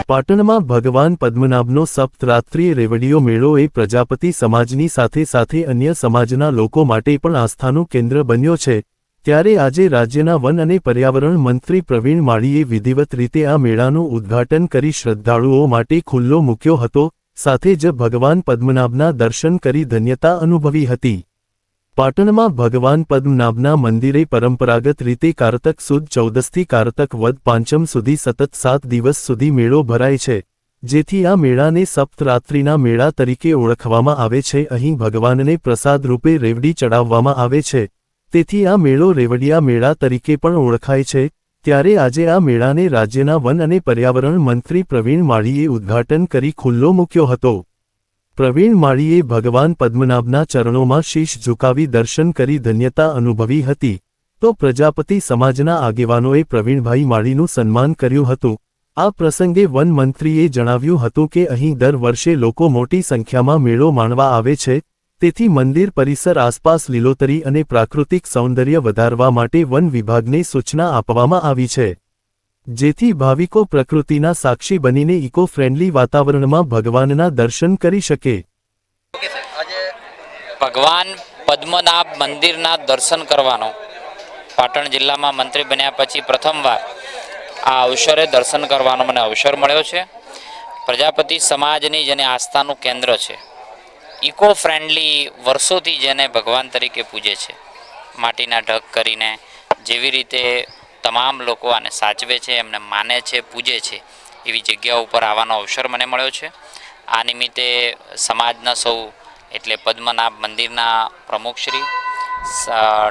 પાટણમાં ભગવાન પદ્મનાભનો સપ્તરાત્રિય રેવડીયો મેળો એ પ્રજાપતિ સમાજની સાથે સાથે અન્ય સમાજના લોકો માટે પણ આસ્થાનું કેન્દ્ર બન્યો છે। ત્યારે આજે રાજ્યના વન અને પર્યાવરણ મંત્રી પ્રવીણ માળીએ વિધિવત રીતે આ મેળાનું ઉદ્ઘાટન કરી શ્રદ્ધાળુઓ માટે ખુલ્લો મૂક્યો હતો, સાથે જ ભગવાન પદ્મનાભના દર્શન કરી ધન્યતા અનુભવી હતી। પાટણમાં ભગવાન પદ્મનાભના મંદિરે પરંપરાગત રીતે કારતક સુદ 14 થી કારતક વદ પાંચમ સુધી સતત 7 દિવસ સુધી મેળો ભરાય છે, જેથી આ મેળાને સપ્તરાત્રિના મેળા તરીકે ઓળખવામાં આવે છે। અહીં ભગવાનને પ્રસાદ રૂપે રેવડી ચડાવવામાં આવે છે, તેથી આ મેળો રેવડિયા મેળા તરીકે પણ ઓળખાય છે। ત્યારે આજે આ મેળાને રાજ્યના વન અને પર્યાવરણ મંત્રી પ્રવીણ માળીએ ઉદ્ઘાટન કરી ખુલ્લો મૂક્યો હતો। પ્રવીણ માળીએ ભગવાન પદ્મનાભના ચરણોમાં શીશ ઝુકાવી દર્શન કરી ધન્યતા અનુભવી હતી, તો પ્રજાપતિ સમાજના આગેવાનોએ પ્રવીણભાઈ માળીનું સન્માન કર્યું હતું। આ પ્રસંગે વન મંત્રીએ જણાવ્યું હતું કે અહીં દર વર્ષે લોકો મોટી સંખ્યામાં મેળો માણવા આવે છે, તેથી મંદિર પરિસર આસપાસ લીલોતરી અને પ્રાકૃતિક સૌંદર્ય વધારવા માટે વન વિભાગને સૂચના આપવામાં આવી છે, જેથી ભાવિકો પ્રકૃતિના સાક્ષી બનીને ઇકો ફ્રેન્ડલી વાતાવરણમાં ભગવાનના દર્શન કરી શકે। ભગવાન પદ્મનાભ મંદિરના દર્શન કરવાનો પાટણ જિલ્લામાં મંત્રી બન્યા પછી પ્રથમવાર આ અવસરે દર્શન કરવાનો મને અવસર મળ્યો છે। પ્રજાપતિ સમાજની જેને આસ્થાનું કેન્દ્ર છે, ઇકો ફ્રેન્ડલી વર્ષોથી જેને ભગવાન તરીકે પૂજે છે, માટીના ઢગ કરીને જેવી રીતે તમામ લોકો આને સાચવે છે, એમને માને છે, પૂજે છે, એવી જગ્યા ઉપર આવવાનો અવસર મને મળ્યો છે। આ નિમિત્તે સમાજના સૌ એટલે પદ્મનાભ મંદિરના પ્રમુખશ્રી,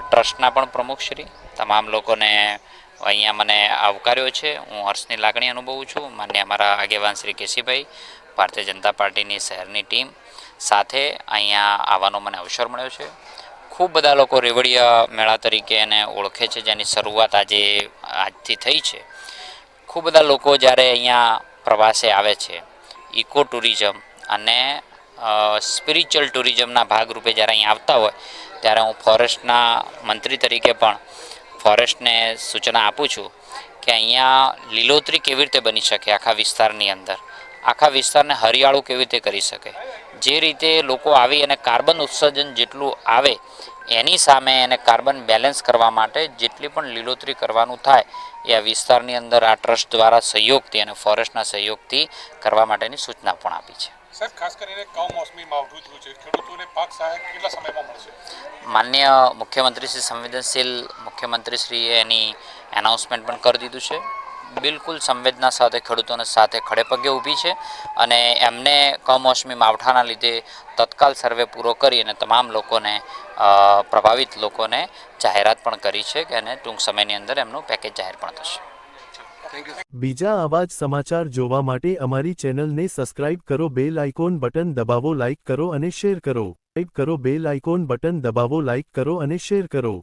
ટ્રસ્ટના પણ પ્રમુખશ્રી, તમામ લોકોને અહીંયા મને આવકાર્યો છે। હું હર્ષની લાગણી અનુભવું છું। માન્ય અમારા આગેવાન શ્રી કેસીભાઈ, ભારતીય જનતા પાર્ટીની શહેરની ટીમ સાથે અહીંયા આવવાનો મને અવસર મળ્યો છે। ખૂબ બધા લોકો રેવડિયા મેળા તરીકે એને ઓળખે છે, જેની શરૂઆત આજથી થઈ છે। ખૂબ બધા લોકો જ્યારે અહીંયા પ્રવાસે આવે છે, ઇકો ટુરિઝમ અને સ્પિરિચ્યુઅલ ટુરિઝમના ભાગરૂપે જ્યારે અહીંયા આવતા હોય, ત્યારે હું ફોરેસ્ટના મંત્રી તરીકે પણ ફોરેસ્ટને સૂચના આપું છું કે અહીંયા લીલોતરી કેવી રીતે બની શકે, આખા વિસ્તારની અંદર આખા વિસ્તારને હરિયાળું કેવી રીતે કરી શકે, જે રીતે લોકો આવી અને કાર્બન ઉત્સર્જન જેટલું આવે એની સામે એને કાર્બન બેલેન્સ કરવા માટે જેટલી પણ લીલોતરી કરવાનું થાય એ આ વિસ્તારની અંદર આ ટ્રસ્ટ દ્વારા સહયોગથી અને ફોરેસ્ટના સહયોગથી કરવા માટેની સૂચના પણ આપી છે। સર, ખાસ કરીને કમોસમી માવઠું થયું છે, ખેડૂતોને પાક સહાય કેટલા સમયમાં મળશે? માન્ય મુખ્યમંત્રી શ્રી સંવેદનશીલ મુખ્યમંત્રીશ્રીએ એની એનાઉન્સમેન્ટ પણ કરી દીધું છે। બિલકુલ સંવેદના સાથે ખેડૂતોને સાથે ખડે પગે ઊભી છે અને એમને કમોસમી માવઠાના લીધે તત્કાલ સર્વે પૂરો કરી અને તમામ લોકોને પ્રભાવિત લોકોને જાહેરાત પણ કરી છે કે અને ટૂંક સમયની અંદર એમનું પેકેજ જાહેર પણ થશે। બીજા આવા જ સમાચાર જોવા માટે અમારી ચેનલને સબસ્ક્રાઇબ કરો, બેલ આઇકોન બટન દબાવો, લાઇક કરો અને શેર કરો। બેલ આઇકોન બટન દબાવો, લાઇક કરો અને શેર કરો।